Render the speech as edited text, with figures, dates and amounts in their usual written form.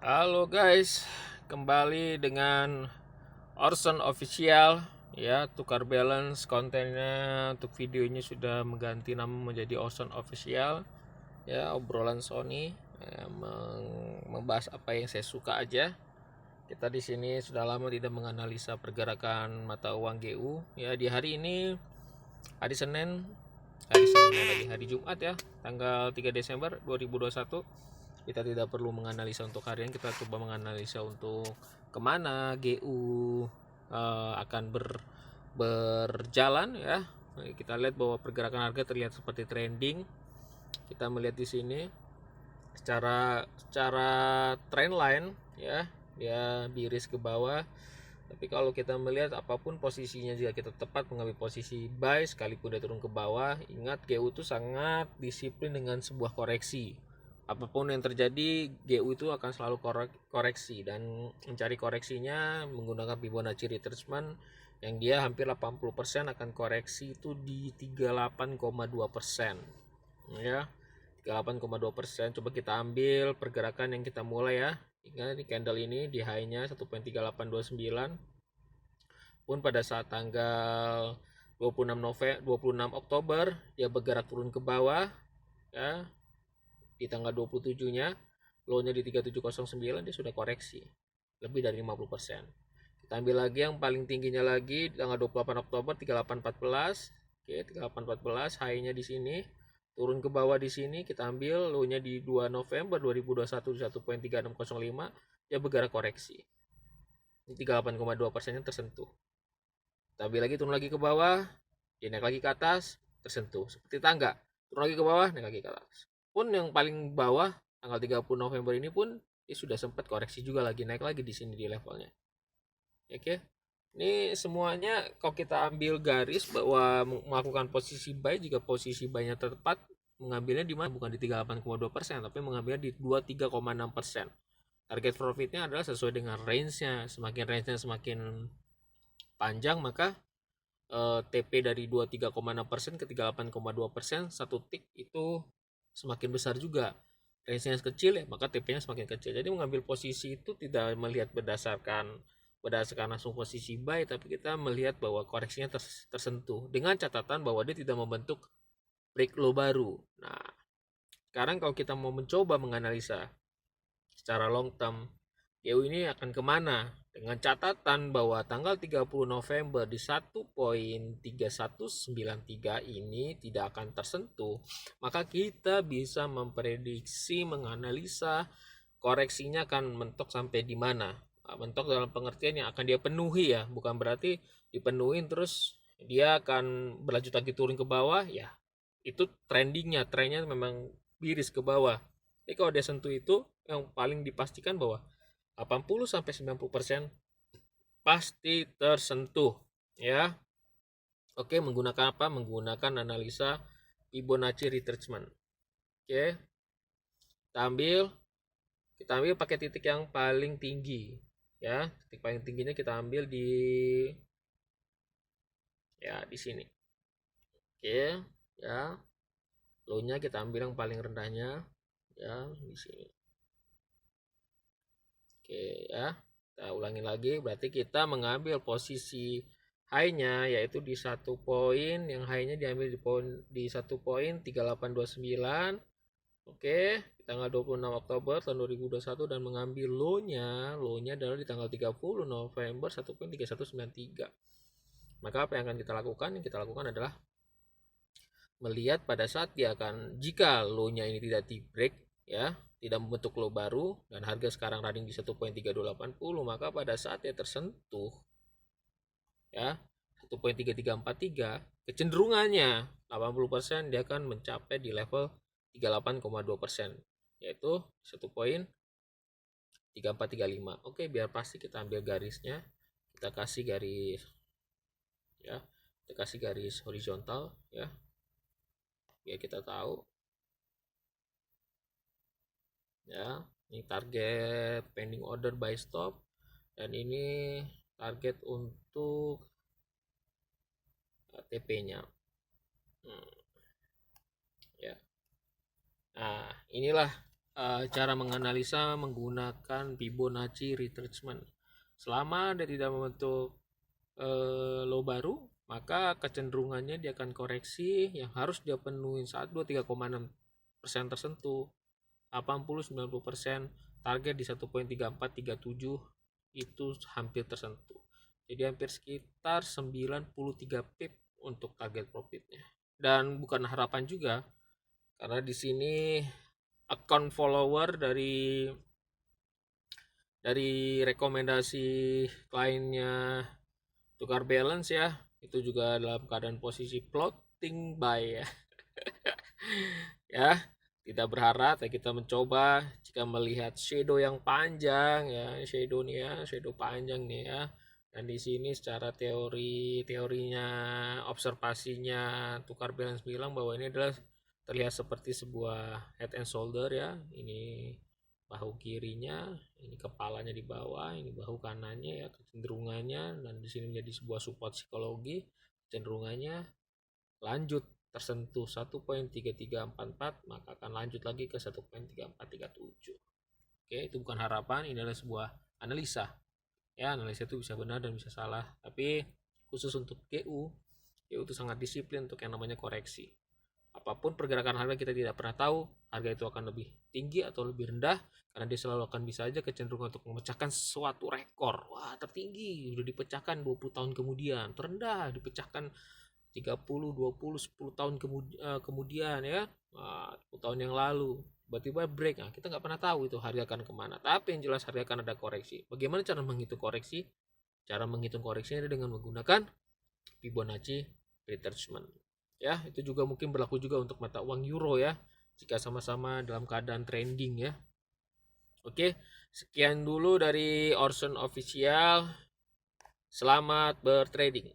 Halo guys, kembali dengan Orson Official ya. Tukar balance kontennya untuk videonya sudah mengganti nama menjadi Orson Official ya. Obrolan Sony ya, membahas apa yang saya suka aja. Kita di sini sudah lama tidak menganalisa pergerakan mata uang GU ya. Di hari ini hari Senin, hari Jumat ya, tanggal 3 Desember 2021. Kita tidak perlu menganalisa untuk harian, kita coba menganalisa untuk kemana GU akan berjalan ya. Kita lihat bahwa pergerakan harga terlihat seperti trending. Kita melihat di sini secara trend line ya, dia biris ke bawah. Tapi kalau kita melihat apapun posisinya, jika kita tepat mengambil posisi buy sekalipun dia turun ke bawah, ingat GU itu sangat disiplin dengan sebuah koreksi. Apapun yang terjadi, GU itu akan selalu koreksi, dan mencari koreksinya menggunakan Fibonacci retracement yang dia hampir 80% akan koreksi itu di 38,2% ya. 38,2%. Coba kita ambil pergerakan yang kita mulai ya. Ingat di candle ini di high-nya 1.3829 pun pada saat tanggal 26 Oktober dia bergerak turun ke bawah ya. Di tanggal 27-nya low-nya di 3709 dia sudah koreksi lebih dari 50%. Kita ambil lagi yang paling tingginya lagi di tanggal 28 Oktober 3814. Oke, 3814 high-nya di sini. Turun ke bawah di sini, kita ambil low-nya di 2 November 2021 di 1.3605, dia bergerak koreksi. Ini 38,2% yang tersentuh. Kita ambil lagi, turun lagi ke bawah, dia naik lagi ke atas, tersentuh. Seperti tangga, turun lagi ke bawah, naik lagi ke atas. Pun yang paling bawah, tanggal 30 November ini pun dia sudah sempat koreksi juga lagi, naik lagi di sini di levelnya. Oke. Ini semuanya kalau kita ambil garis bahwa melakukan posisi buy, jika posisi buy-nya tepat, mengambilnya di mana? Bukan di 38,2%, tapi mengambilnya di 23,6%. Target profitnya adalah sesuai dengan range-nya. Semakin range-nya semakin panjang, maka TP dari 23,6% ke 38,2%, satu tick itu semakin besar juga. Range-nya kecil ya, maka TP-nya semakin kecil. Jadi mengambil posisi itu tidak melihat berdasarkan langsung posisi buy, tapi kita melihat bahwa koreksinya tersentuh dengan catatan bahwa dia tidak membentuk break low baru. Nah, sekarang kalau kita mau mencoba menganalisa secara long term, GU ini akan kemana? Dengan catatan bahwa tanggal 30 November di 1.3193 ini tidak akan tersentuh, maka kita bisa memprediksi, menganalisa koreksinya akan mentok sampai di mana. Mentok dalam pengertian yang akan dia penuhi ya, bukan berarti dipenuhin terus dia akan berlanjut lagi turun ke bawah ya. Itu trennya memang biris ke bawah. Jadi kalau dia sentuh itu, yang paling dipastikan bahwa 80 sampai 90% pasti tersentuh ya. Oke, menggunakan apa? Menggunakan analisa Fibonacci retracement. Oke. Kita ambil pakai titik yang paling tinggi ya. Titik paling tingginya kita ambil di sini. Oke, ya. Low-nya kita ambil yang paling rendahnya ya di sini. Oke ya. Kita ulangi lagi, berarti kita mengambil posisi high-nya yaitu di satu poin, yang high-nya diambil di 1.3829. Oke, di tanggal 26 Oktober tahun 2021, dan mengambil low-nya adalah di tanggal 30 November 1.3193. Maka apa yang akan kita lakukan? Yang kita lakukan adalah melihat pada saat dia akan, jika low-nya ini tidak di break ya, tidak membentuk low baru dan harga sekarang running di 1.3280, maka pada saat dia tersentuh ya 1.3343, kecenderungannya 80% dia akan mencapai di level 38,2%, yaitu 1.3435. Oke, biar pasti kita ambil garisnya, kita kasih garis ya, kita kasih garis horizontal ya, biar kita tahu ya. Ini target pending order buy stop, dan ini target untuk TP-nya ya. Nah, inilah cara menganalisa menggunakan Fibonacci retracement. Selama dia tidak membentuk low baru, maka kecenderungannya dia akan koreksi yang harus dia penuhi saat 23,6% tersentuh. 80-90% target di 1.3437 itu hampir tersentuh. Jadi hampir sekitar 93 pip untuk target profitnya. Dan bukan harapan juga, karena di sini account follower dari rekomendasi kliennya tukar balance ya, itu juga dalam keadaan posisi floating buy ya. Ya, tidak berharap ya, kita mencoba jika melihat shadow yang panjang ya, shadow nih ya, shadow panjang nih ya. Dan di sini secara teorinya, observasinya tukar balance bilang bahwa ini adalah terlihat seperti sebuah head and shoulder ya. Ini bahu kirinya, ini kepalanya di bawah, ini bahu kanannya ya, kecenderungannya, dan di sini menjadi sebuah support psikologi, kecenderungannya lanjut tersentuh 1.3344, maka akan lanjut lagi ke 1.3437. Oke, itu bukan harapan, ini adalah sebuah analisa. Ya, analisa itu bisa benar dan bisa salah, tapi khusus untuk GU itu sangat disiplin untuk yang namanya koreksi. Apapun pergerakan harga kita tidak pernah tahu harga itu akan lebih tinggi atau lebih rendah, karena dia selalu akan bisa aja kecenderungan untuk memecahkan suatu rekor. Wah, tertinggi udah dipecahkan 20 tahun kemudian, terendah dipecahkan 30, 20, 10 tahun kemudian ya, 10 tahun yang lalu tiba-tiba break. Nah, kita nggak pernah tahu itu harga akan kemana, tapi yang jelas harga akan ada koreksi. Bagaimana cara menghitung koreksi? Cara menghitung koreksinya dengan menggunakan Fibonacci retracement ya. Itu juga mungkin berlaku juga untuk mata uang euro ya, jika sama-sama dalam keadaan trending ya. Oke, sekian dulu dari Orson Official. Selamat bertrading.